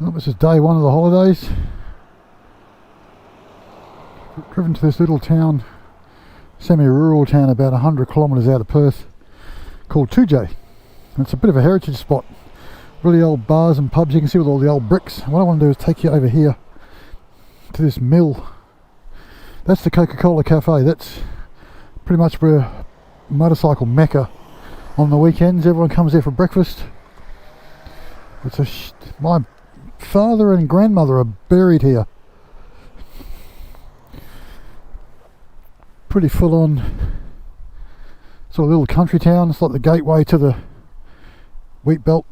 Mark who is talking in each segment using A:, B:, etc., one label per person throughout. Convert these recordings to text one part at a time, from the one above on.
A: Well, this is day one of the holidays. Driven to this little town, semi-rural town about 100 kilometres out of Perth, called Toodyay. It's a bit of a heritage spot. Really old bars and pubs, you can see with all the old bricks. What I want to do is take you over here to this mill. That's the Coca-Cola Cafe. That's pretty much where motorcycle mecca on the weekends. Everyone comes there for breakfast. It's my father and grandmother are buried here. Pretty full on sort of little country town. It's like the gateway to the wheat belt.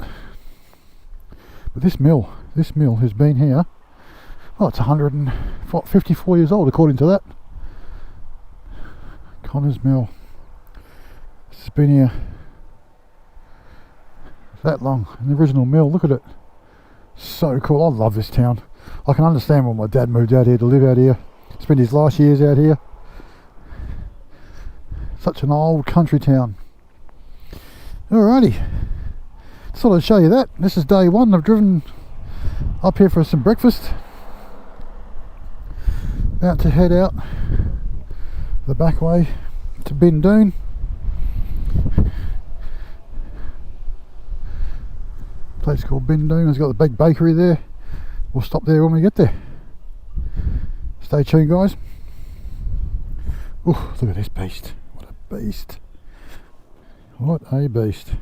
A: But this mill has been here, oh, it's 154 years old according to that. Connors Mill. It's been here that long. The original mill, look at it. So cool. I love this town. I can understand when my dad moved out here to live out here. Spent his last years out here. Such an old country town. Alrighty. Just thought I'd show you that. This is day one. I've driven up here for some breakfast. About to head out the back way to Bindoon. Place called Bindoon. It's got the big bakery there. We'll stop there when we get there. Stay tuned, guys. Oh, look at this beast. What a beast. What a beast.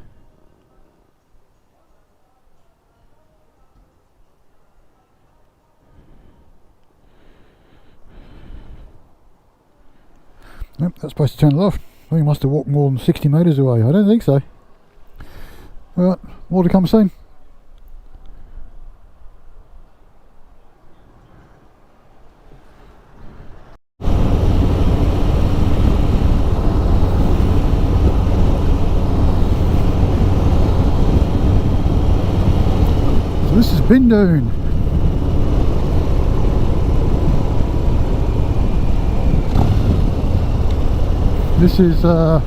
A: Nope, that's supposed to turn it off. I think I must have walked more than 60 metres away. I don't think so. Alright, more to come soon. So this is Bindoon. This is what,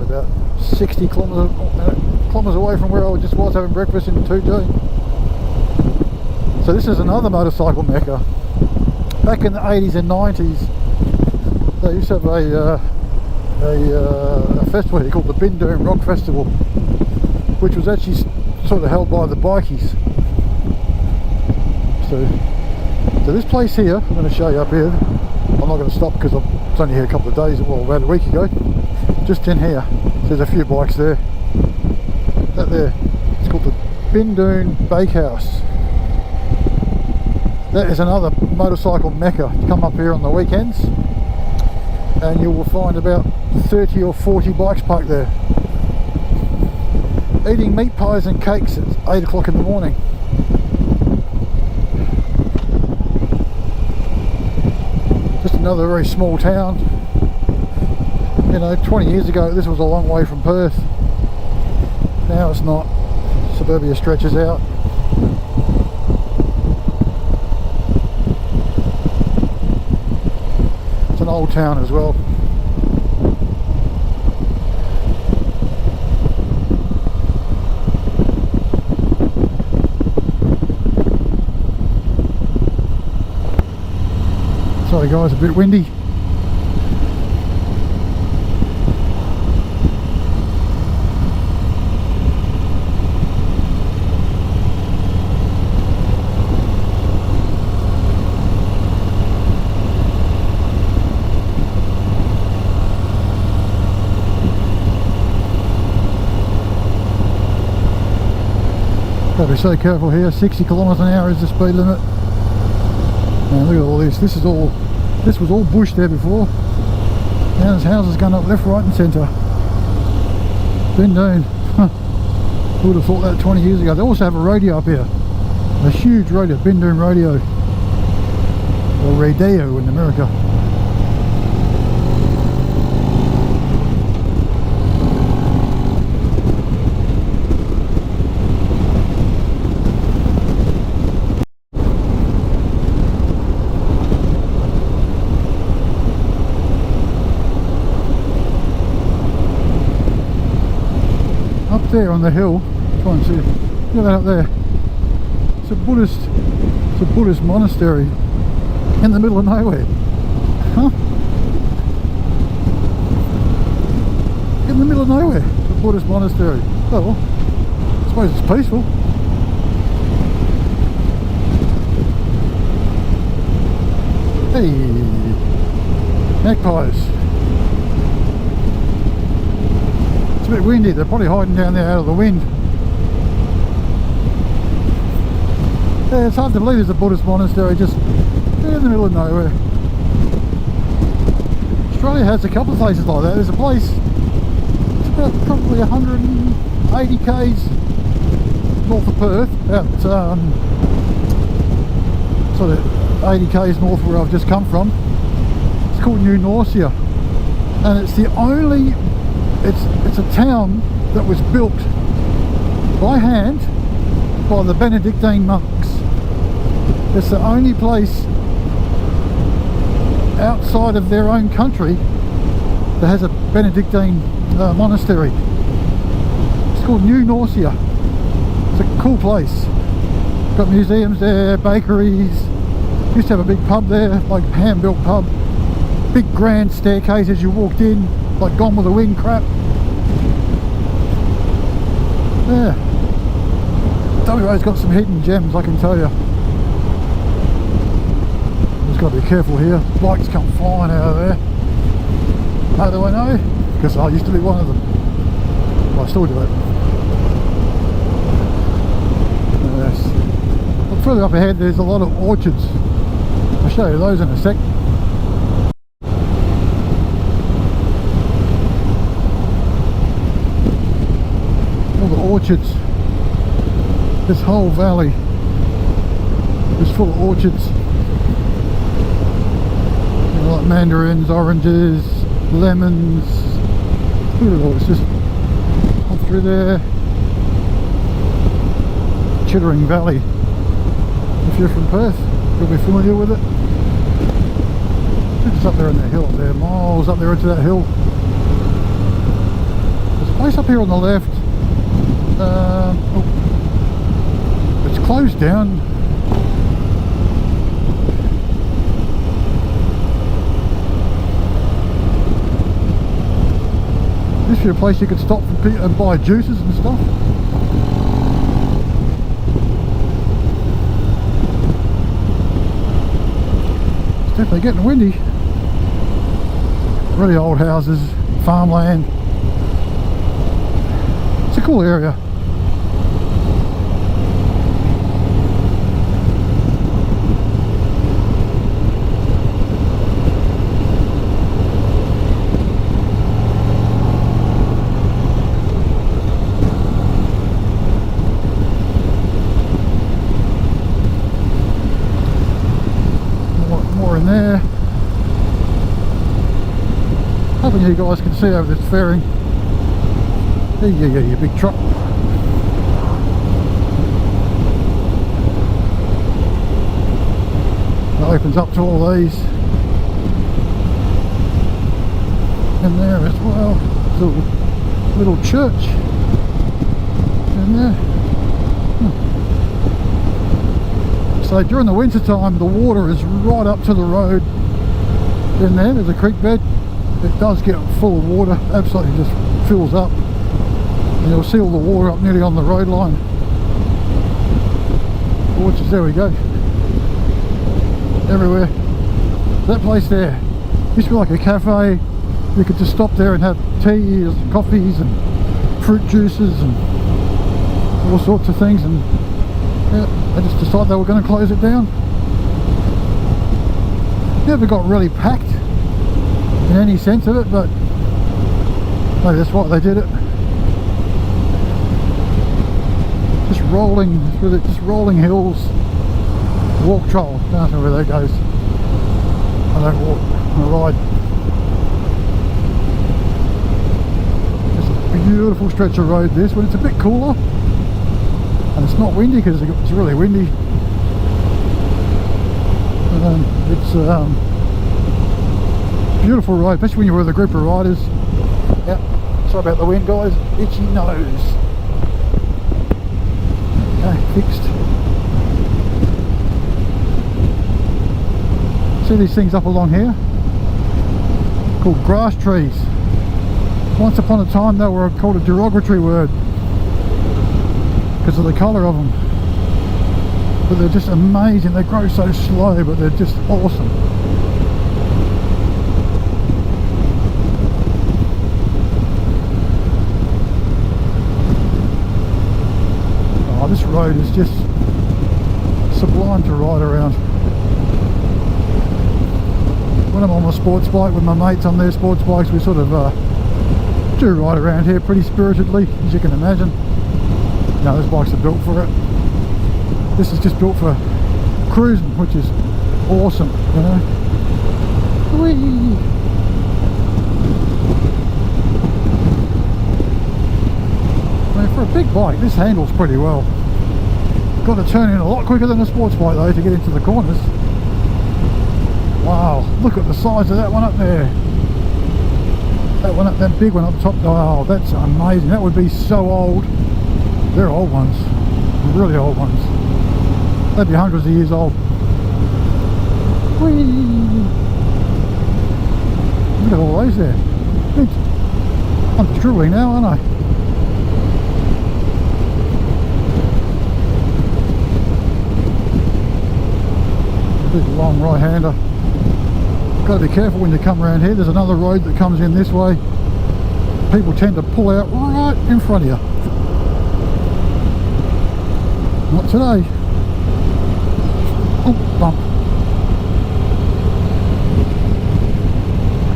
A: about 60 kilometres away from where I just was having breakfast in Toodyay. So this is another motorcycle mecca. Back in the 80s and 90s, they used to have a festival here called the Bindoon Rock Festival, which was actually sort of held by the bikies. So this place here, I'm going to show you up here. I'm not going to stop because it's only here a couple of days, well, about a week ago. Just in here, there's a few bikes there. That there, it's called the Bindoon Bakehouse. That is another motorcycle mecca. Come up here on the weekends and you will find about 30 or 40 bikes parked there. Eating meat pies and cakes at 8 o'clock in the morning. Just another very small town. You know, 20 years ago this was a long way from Perth. Now it's not. Suburbia stretches out. It's an old town as well. Sorry guys, a bit windy. Gotta be so careful here. 60 kilometres an hour is the speed limit. Man, look at all this. This was all bush there before. Now there's houses going up left, right and centre. Bindoon. Who would have thought that 20 years ago. They also have a radio up here. A huge radio, Bindoon Radio. Or radio in America. There on the hill, try and see, look at that up there, It's a Buddhist monastery in the middle of nowhere. Huh? In the middle of nowhere, a Buddhist monastery. Oh well, I suppose it's peaceful. Hey, magpies. It's a bit windy, they're probably hiding down there out of the wind. Yeah, it's hard to believe there's a Buddhist monastery just in the middle of nowhere. Australia has a couple of places like that. There's a place, it's about probably 180 k's north of Perth, about sort of 80 k's north of where I've just come from. It's called New Norcia, and it's the only, it's a town that was built by hand by the Benedictine monks. It's the only place outside of their own country that has a Benedictine monastery. It's called New Norcia. It's a cool place. Got museums there, bakeries. Used to have a big pub there, like a hand-built pub. Big grand staircase as you walked in, like Gone with the Wind crap. Yeah. WA's got some hidden gems, I can tell you. Just got to be careful here. Bikes come flying out of there. How do I know? Because I used to be one of them. Well, I still do it. Yes. But further up ahead, there's a lot of orchards. I'll show you those in a sec. All the orchards. This whole valley is full of orchards. You know, like mandarins, oranges, lemons. Look at all this, just on through there. Chittering Valley. If you're from Perth, you'll be familiar with it. It's up there in that hill up there, miles up there into that hill. There's a place up here on the left. It's closed down. This is a place you could stop and buy juices and stuff. It's definitely getting windy. Really old houses, farmland. It's a cool area. More in there. Hoping you guys can see over this fairing. There you go, your big truck. It opens up to all these. In there as well. Little church. In there. So during the winter time, the water is right up to the road. In there's a creek bed. It does get full of water, absolutely just fills up. And you'll see all the water up nearly on the road line. Orchards, there we go. Everywhere. That place there used to be like a cafe. You could just stop there and have teas, coffees and fruit juices and all sorts of things. And yeah, they just decided they were going to close it down. Never got really packed in any sense of it, but maybe that's why they did it. Just rolling through it, just rolling hills. Walk trail, I don't know where that goes. I don't walk, I ride. Just a beautiful stretch of road this, when it's a bit cooler. And it's not windy because it's really windy. It's beautiful road, especially when you're with a group of riders. Yeah, sorry about the wind, guys. Itchy nose. Okay, fixed. See these things up along here? Called grass trees. Once upon a time they were called a derogatory word because of the colour of them. But they're just amazing. They grow so slow, but they're just awesome. Oh, this road is just sublime to ride around. When I'm on my sports bike with my mates on their sports bikes, we sort of do ride around here pretty spiritedly, as you can imagine. No, those bikes are built for it. This is just built for cruising, which is awesome, you know. Whee! I mean, for a big bike, this handles pretty well. Got to turn in a lot quicker than a sports bike though to get into the corners. Wow, look at the size of that one up there. That one up, that big one up top. Oh, that's amazing. That would be so old. They're old ones, really old ones. They'd be hundreds of years old. Whee! Look at all those there. I'm drooling now, aren't I? Big long right-hander. Got to be careful when you come around here. There's another road that comes in this way. People tend to pull out right in front of you. Not today. Oh, bump.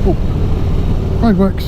A: Oh, roadworks.